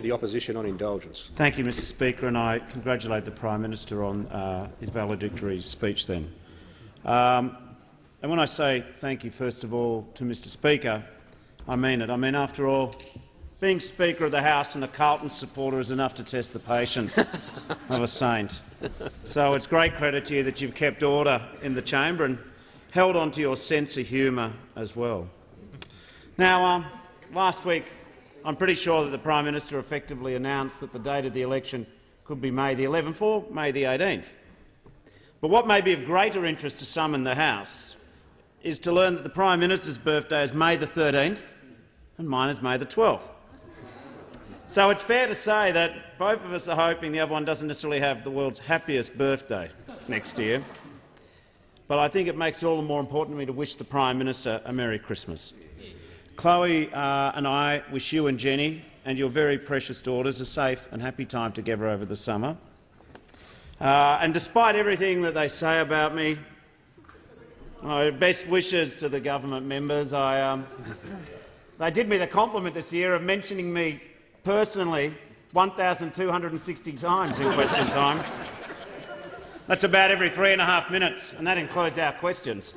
The opposition on indulgence. Thank you, Mr Speaker, and I congratulate the Prime Minister on his valedictory speech then. And when I say thank you, first of all, to Mr Speaker, I mean it. I mean, after all, being Speaker of the House and a Carlton supporter is enough to test the patience of a saint. So it's great credit to you that you've kept order in the chamber and held on to your sense of humour as well. Now, last week, I'm pretty sure that the Prime Minister effectively announced that the date of the election could be May the 11th or May the 18th. But what may be of greater interest to some in the House is to learn that the Prime Minister's birthday is May the 13th and mine is May the 12th. So it's fair to say that both of us are hoping the other one doesn't necessarily have the world's happiest birthday next year. But I think it makes it all the more important to me to wish the Prime Minister a Merry Christmas. Chloe and I wish you and Jenny and your very precious daughters a safe and happy time together over the summer. And despite everything that they say about me, my best wishes to the government members. They did me the compliment this year of mentioning me personally 1,260 times in question time. That's about every 3.5 minutes, and that includes our questions.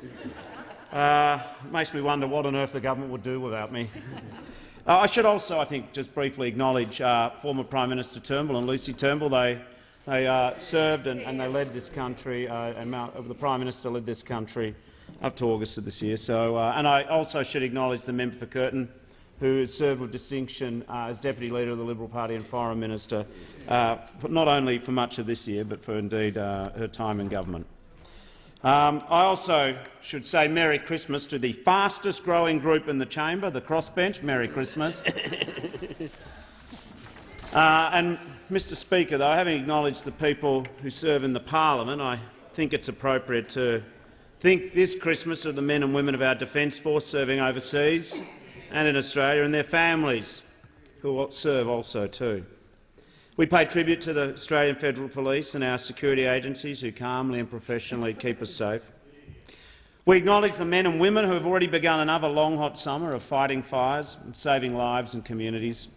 Makes me wonder what on earth the government would do without me. I should also, I think, just briefly acknowledge former Prime Minister Turnbull and Lucy Turnbull. They served and they led this country, the Prime Minister led this country up to August of this year. So, and I also should acknowledge the member for Curtin, who has served with distinction as Deputy Leader of the Liberal Party and Foreign Minister, not only for much of this year, but for indeed her time in government. I also should say Merry Christmas to the fastest-growing group in the chamber, the crossbench. Merry Christmas. And, Mr Speaker, though, having acknowledged the people who serve in the parliament, I think it's appropriate to think this Christmas of the men and women of our Defence Force serving overseas and in Australia and their families who serve also too. We pay tribute to the Australian Federal Police and our security agencies who calmly and professionally keep us safe. We acknowledge the men and women who have already begun another long, hot summer of fighting fires and saving lives and communities.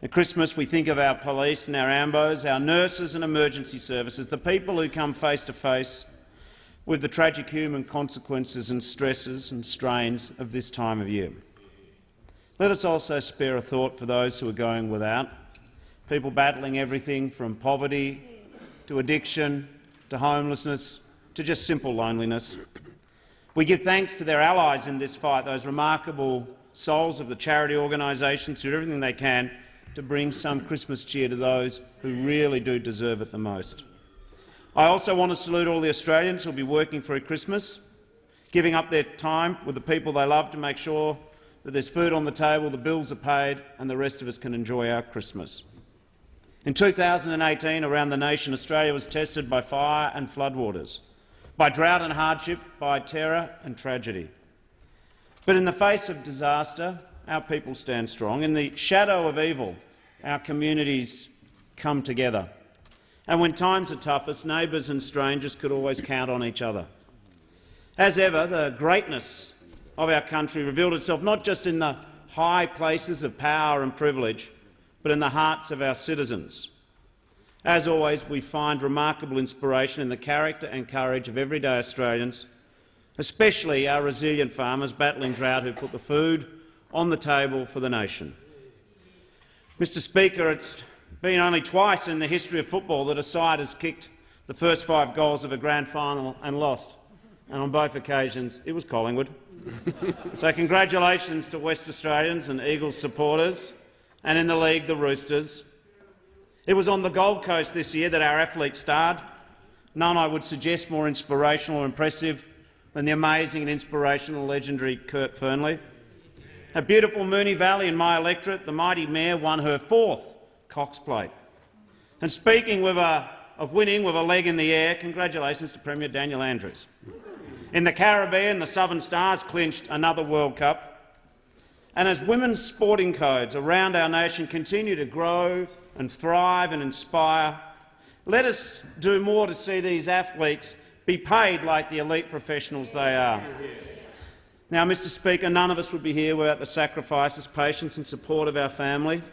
At Christmas we think of our police and our ambos, our nurses and emergency services, the people who come face to face with the tragic human consequences and stresses and strains of this time of year. Let us also spare a thought for those who are going without, people battling everything from poverty to addiction to homelessness to just simple loneliness. We give thanks to their allies in this fight, those remarkable souls of the charity organisations who do everything they can to bring some Christmas cheer to those who really do deserve it the most. I also want to salute all the Australians who will be working through Christmas, giving up their time with the people they love to make sure that there's food on the table, the bills are paid and the rest of us can enjoy our Christmas. In 2018, around the nation, Australia was tested by fire and floodwaters, by drought and hardship, by terror and tragedy. But in the face of disaster, our people stand strong. In the shadow of evil, our communities come together. And when times are toughest, neighbours and strangers could always count on each other. As ever, the greatness of our country revealed itself not just in the high places of power and privilege, but in the hearts of our citizens. As always, we find remarkable inspiration in the character and courage of everyday Australians, especially our resilient farmers battling drought who put the food on the table for the nation. Mr Speaker, it's been only twice in the history of football that a side has kicked the first 5 goals of a grand final and lost, and on both occasions it was Collingwood. So congratulations to West Australians and Eagles supporters, and in the league, the Roosters. It was on the Gold Coast this year that our athletes starred. None, I would suggest, more inspirational or impressive than the amazing and inspirational legendary Kurt Fernley. At beautiful Moonee Valley in my electorate, the mighty mare won her 4th Cox Plate. And speaking of winning with a leg in the air, congratulations to Premier Daniel Andrews. In the Caribbean, the Southern Stars clinched another World Cup. And as women's sporting codes around our nation continue to grow and thrive and inspire, let us do more to see these athletes be paid like the elite professionals they are. Now, Mr Speaker, none of us would be here without the sacrifices, patience and support of our family.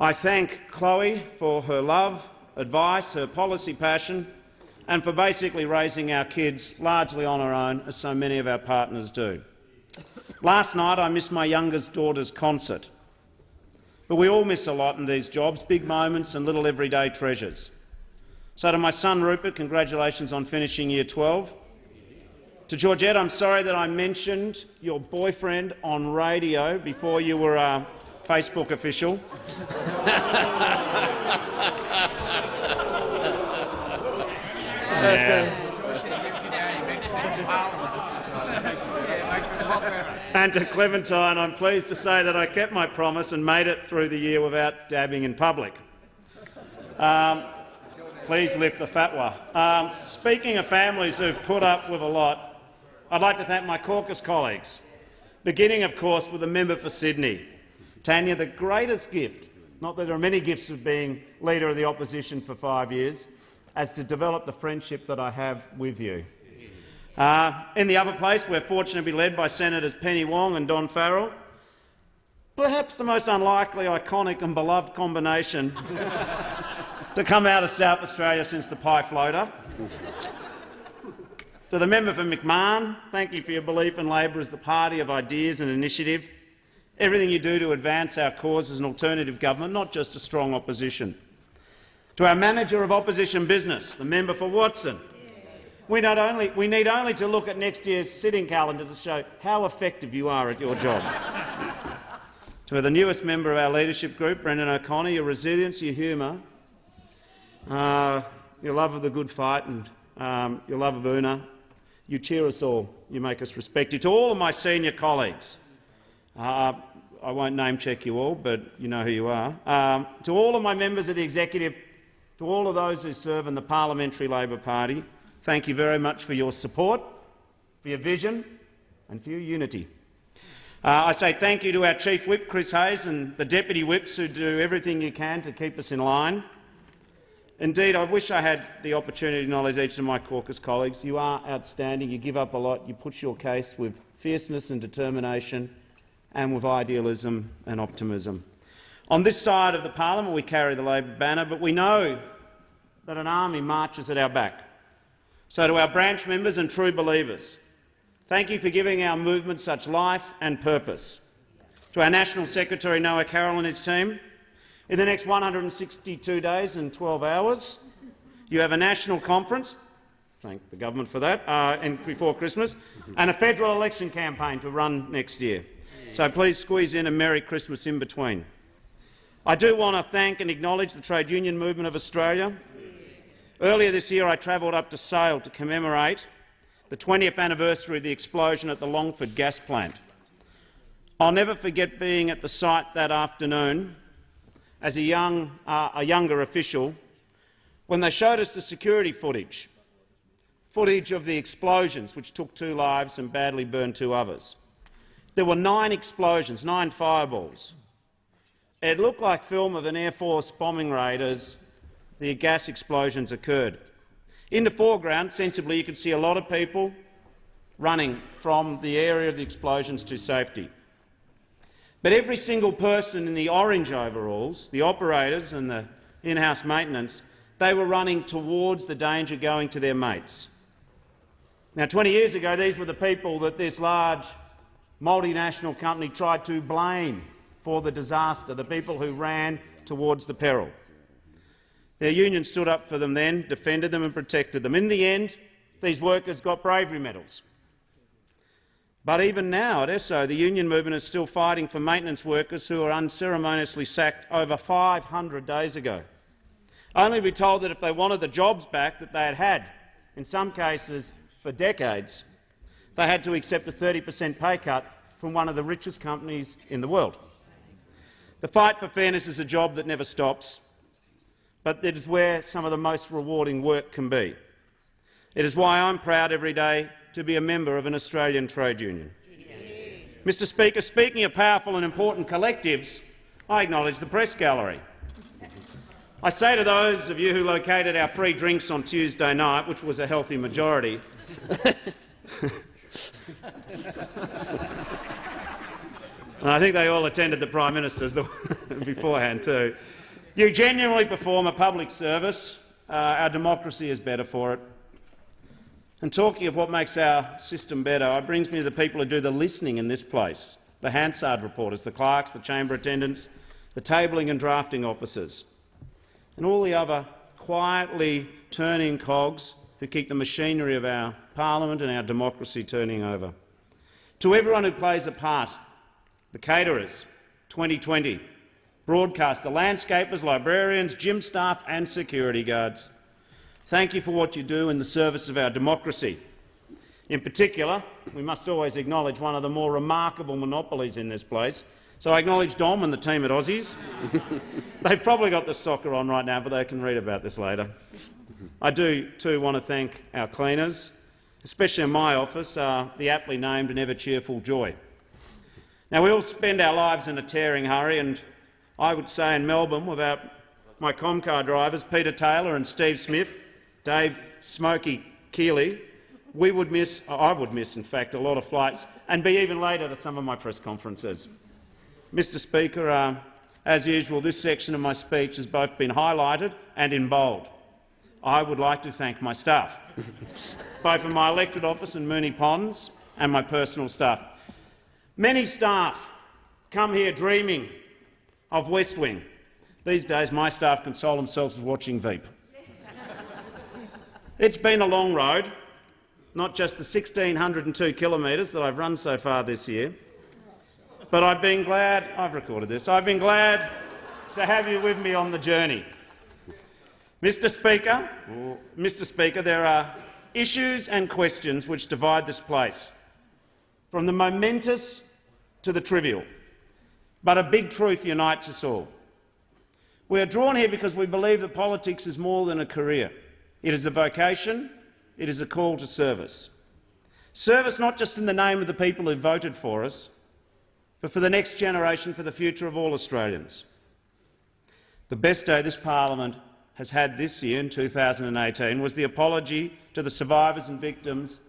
I thank Chloe for her love, advice, her policy passion, and for basically raising our kids largely on her own, as so many of our partners do. Last night I missed my youngest daughter's concert. But we all miss a lot in these jobs, big moments and little everyday treasures. So to my son Rupert, congratulations on finishing Year 12. To Georgette, I'm sorry that I mentioned your boyfriend on radio before you were a Facebook official. Yeah. And to Clementine, I'm pleased to say that I kept my promise and made it through the year without dabbing in public. Please lift the fatwa. Speaking of families who've put up with a lot, I'd like to thank my caucus colleagues, beginning, of course, with the member for Sydney. Tanya, the greatest gift, not that there are many gifts of being Leader of the Opposition for 5 years, as to develop the friendship that I have with you. In the other place, we're fortunate to be led by Senators Penny Wong and Don Farrell, perhaps the most unlikely, iconic and beloved combination to come out of South Australia since the pie floater. To the member for McMahon, thank you for your belief in Labor as the party of ideas and initiative, everything you do to advance our cause as an alternative government, not just a strong opposition. To our manager of opposition business, the member for Watson, we need only to look at next year's sitting calendar to show how effective you are at your job. To the newest member of our leadership group, Brendan O'Connor, your resilience, your humour, your love of the good fight and your love of Una, you cheer us all, you make us respect you. To all of my senior colleagues, I won't name-check you all, but you know who you are. To all of my members of the executive, to all of those who serve in the Parliamentary Labor Party, thank you very much for your support, for your vision and for your unity. I say thank you to our Chief Whip, Chris Hayes, and the Deputy Whips who do everything you can to keep us in line. Indeed, I wish I had the opportunity to acknowledge each of my caucus colleagues. You are outstanding. You give up a lot. You push your case with fierceness and determination and with idealism and optimism. On this side of the parliament we carry the Labor banner, but we know that an army marches at our back. So to our branch members and true believers, thank you for giving our movement such life and purpose. To our National Secretary Noah Carroll and his team, in the next 162 days and 12 hours, you have a national conference, thank the government for that, and before Christmas, and a federal election campaign to run next year. So please squeeze in a Merry Christmas in between. I do want to thank and acknowledge the trade union movement of Australia. Earlier this year I travelled up to Sale to commemorate the 20th anniversary of the explosion at the Longford gas plant. I'll never forget being at the site that afternoon as a younger official when they showed us the security footage of the explosions which took 2 lives and badly burned 2 others. There were 9 explosions, 9 fireballs. It looked like film of an Air Force bombing raid as the gas explosions occurred. In the foreground, sensibly, you could see a lot of people running from the area of the explosions to safety. But every single person in the orange overalls, the operators and the in-house maintenance, they were running towards the danger, going to their mates. Now, 20 years ago, these were the people that this large multinational company tried to blame for the disaster, the people who ran towards the peril. Their union stood up for them then, defended them and protected them. In the end, these workers got bravery medals. But even now at Esso, the union movement is still fighting for maintenance workers who were unceremoniously sacked over 500 days ago, only to be told that if they wanted the jobs back that they had had, in some cases for decades, they had to accept a 30% pay cut from one of the richest companies in the world. The fight for fairness is a job that never stops, but it is where some of the most rewarding work can be. It is why I'm proud every day to be a member of an Australian trade union. Mr Speaker, speaking of powerful and important collectives, I acknowledge the press gallery. I say to those of you who located our free drinks on Tuesday night, which was a healthy majority, And I think they all attended the Prime Minister's beforehand too. You genuinely perform a public service. Our democracy is better for it. And talking of what makes our system better, it brings me to the people who do the listening in this place, the Hansard reporters, the clerks, the chamber attendants, the tabling and drafting officers, and all the other quietly turning cogs who keep the machinery of our parliament and our democracy turning over. To everyone who plays a part, the caterers, 2020, broadcast, the landscapers, librarians, gym staff and security guards, thank you for what you do in the service of our democracy. In particular, we must always acknowledge one of the more remarkable monopolies in this place. So I acknowledge Dom and the team at Aussies. They've probably got the soccer on right now, but they can read about this later. I do too want to thank our cleaners, especially in my office, the aptly named and ever-cheerful Joy. Now, we all spend our lives in a tearing hurry, and I would say in Melbourne, without my Comcar drivers, Peter Taylor and Steve Smith, Dave Smokey Keeley, I would miss, in fact, a lot of flights and be even later to some of my press conferences. Mr Speaker, as usual, this section of my speech has both been highlighted and in bold. I would like to thank my staff, both in my electorate office in Moonee Ponds and my personal staff. Many staff come here dreaming of West Wing. These days my staff console themselves with watching Veep. It's been a long road, not just the 1,602 kilometres that I've run so far this year, but I've been glad to have you with me on the journey. Mr Speaker, there are issues and questions which divide this place, from the momentous to the trivial, but a big truth unites us all. We are drawn here because we believe that politics is more than a career. It is a vocation, it is a call to service. Service not just in the name of the people who voted for us, but for the next generation, for the future of all Australians. The best day this parliament has had this year, in 2018, was the apology to the survivors and victims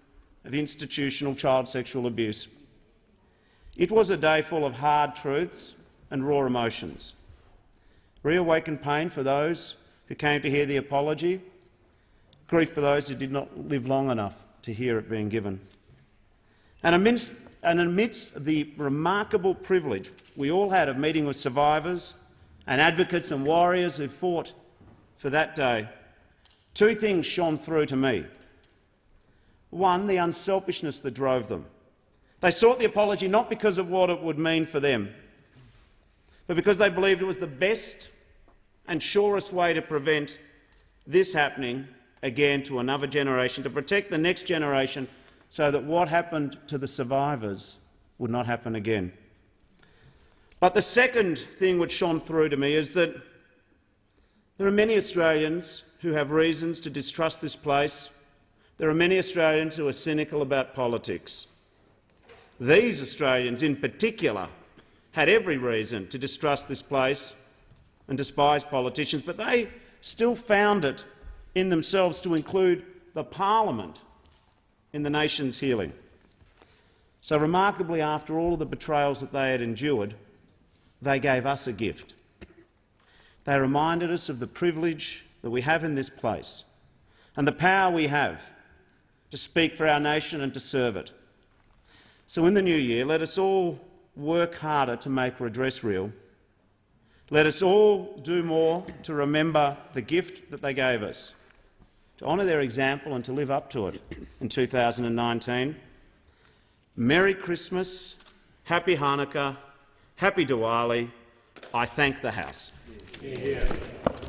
of institutional child sexual abuse. It was a day full of hard truths and raw emotions. Reawakened pain for those who came to hear the apology, grief for those who did not live long enough to hear it being given. And amidst the remarkable privilege we all had of meeting with survivors and advocates and warriors who fought for that day, two things shone through to me. One, the unselfishness that drove them. They sought the apology not because of what it would mean for them, but because they believed it was the best and surest way to prevent this happening again to another generation, to protect the next generation so that what happened to the survivors would not happen again. But the second thing which shone through to me is that there are many Australians who have reasons to distrust this place. There are many Australians who are cynical about politics. These Australians in particular had every reason to distrust this place and despise politicians, but they still found it in themselves to include the parliament in the nation's healing. So remarkably, after all of the betrayals that they had endured, they gave us a gift. They reminded us of the privilege that we have in this place and the power we have to speak for our nation and to serve it. So in the new year, let us all work harder to make redress real. Let us all do more to remember the gift that they gave us, to honour their example and to live up to it in 2019. Merry Christmas, Happy Hanukkah, Happy Diwali. I thank the House. Yeah.